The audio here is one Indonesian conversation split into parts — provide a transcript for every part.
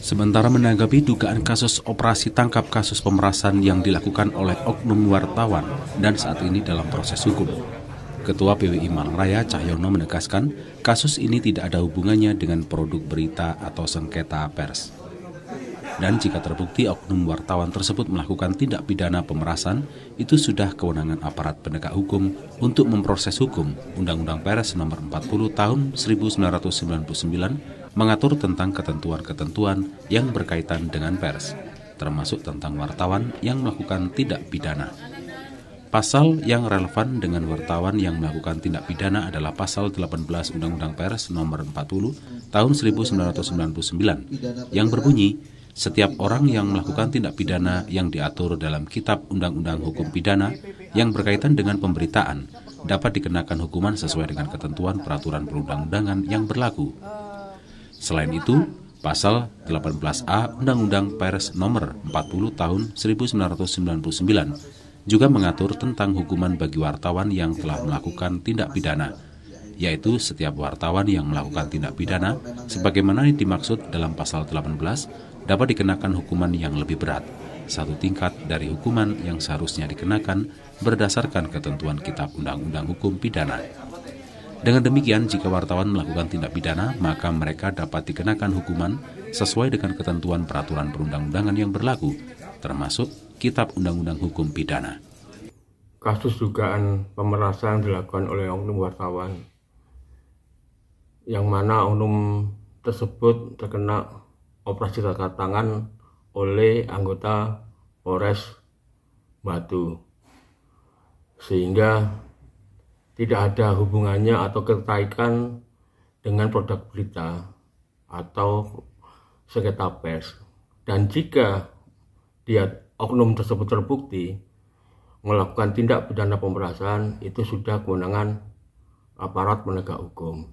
Sementara menanggapi dugaan kasus operasi tangkap kasus pemerasan yang dilakukan oleh oknum wartawan dan saat ini dalam proses hukum, Ketua PWI Malang Raya Cahyono menegaskan kasus ini tidak ada hubungannya dengan produk berita atau sengketa pers. Dan jika terbukti oknum wartawan tersebut melakukan tindak pidana pemerasan, itu sudah kewenangan aparat penegak hukum untuk memproses hukum. Undang-Undang Pers Nomor 40 Tahun 1999 mengatur tentang ketentuan-ketentuan yang berkaitan dengan pers, termasuk tentang wartawan yang melakukan tindak pidana. Pasal yang relevan dengan wartawan yang melakukan tindak pidana adalah Pasal 18 Undang-Undang Pers Nomor 40 Tahun 1999 yang berbunyi, setiap orang yang melakukan tindak pidana yang diatur dalam Kitab Undang-Undang Hukum Pidana yang berkaitan dengan pemberitaan dapat dikenakan hukuman sesuai dengan ketentuan peraturan perundang-undangan yang berlaku. Selain itu, Pasal 18A Undang-Undang Pers Nomor 40 Tahun 1999 juga mengatur tentang hukuman bagi wartawan yang telah melakukan tindak pidana, yaitu setiap wartawan yang melakukan tindak pidana sebagaimana dimaksud dalam Pasal 18 dapat dikenakan hukuman yang lebih berat, satu tingkat dari hukuman yang seharusnya dikenakan berdasarkan ketentuan Kitab Undang-Undang Hukum Pidana. Dengan demikian, jika wartawan melakukan tindak pidana, maka mereka dapat dikenakan hukuman sesuai dengan ketentuan peraturan perundang-undangan yang berlaku, termasuk Kitab Undang-Undang Hukum Pidana. Kasus dugaan pemerasan dilakukan oleh oknum wartawan, yang mana oknum tersebut terkena operasi tangkap tangan oleh anggota Polres Batu, sehingga tidak ada hubungannya atau keterkaitan dengan produk berita atau sengketa pers. Dan jika oknum tersebut terbukti melakukan tindak pidana pemerasan, itu sudah kewenangan aparat penegak hukum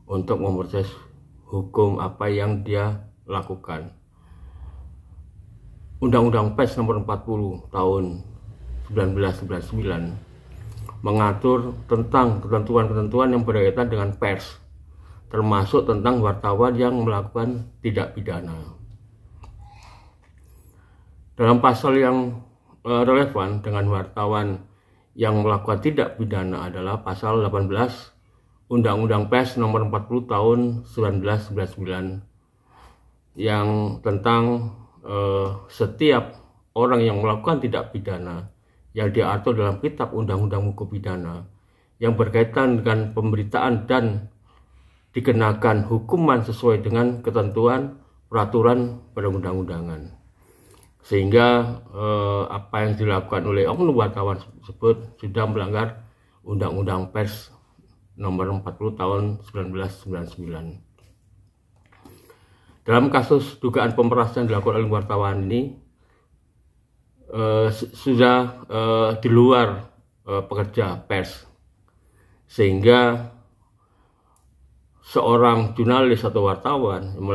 untuk memproses hukum apa yang dia lakukan. Undang-Undang Pers Nomor 40 Tahun 1999 mengatur tentang ketentuan-ketentuan yang berkaitan dengan pers, termasuk tentang wartawan yang melakukan tindak pidana. Dalam pasal yang relevan dengan wartawan yang melakukan tindak pidana adalah Pasal 18 Undang-Undang Pers Nomor 40 Tahun 1999 yang tentang setiap orang yang melakukan tindak pidana yang diatur dalam Kitab Undang-Undang Hukum Pidana yang berkaitan dengan pemberitaan dan dikenakan hukuman sesuai dengan ketentuan peraturan perundang-undangan. Sehingga apa yang dilakukan oleh oknum wartawan tersebut sudah melanggar Undang-Undang Pers Nomor 40 Tahun 1999. Dalam kasus dugaan pemerasan yang dilakukan oleh wartawan ini, sudah di luar pekerja pers, sehingga seorang jurnalis atau wartawan yang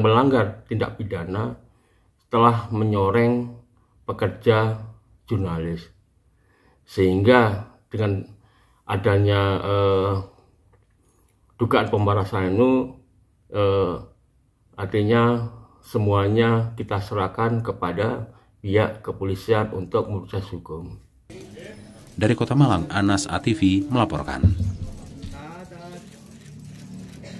melanggar tindak pidana telah menyoreng pekerja jurnalis, sehingga dengan adanya dugaan pemerasan itu artinya semuanya kita serahkan kepada pihak kepolisian untuk memproses hukum. Dari Kota Malang, Anas ATV melaporkan.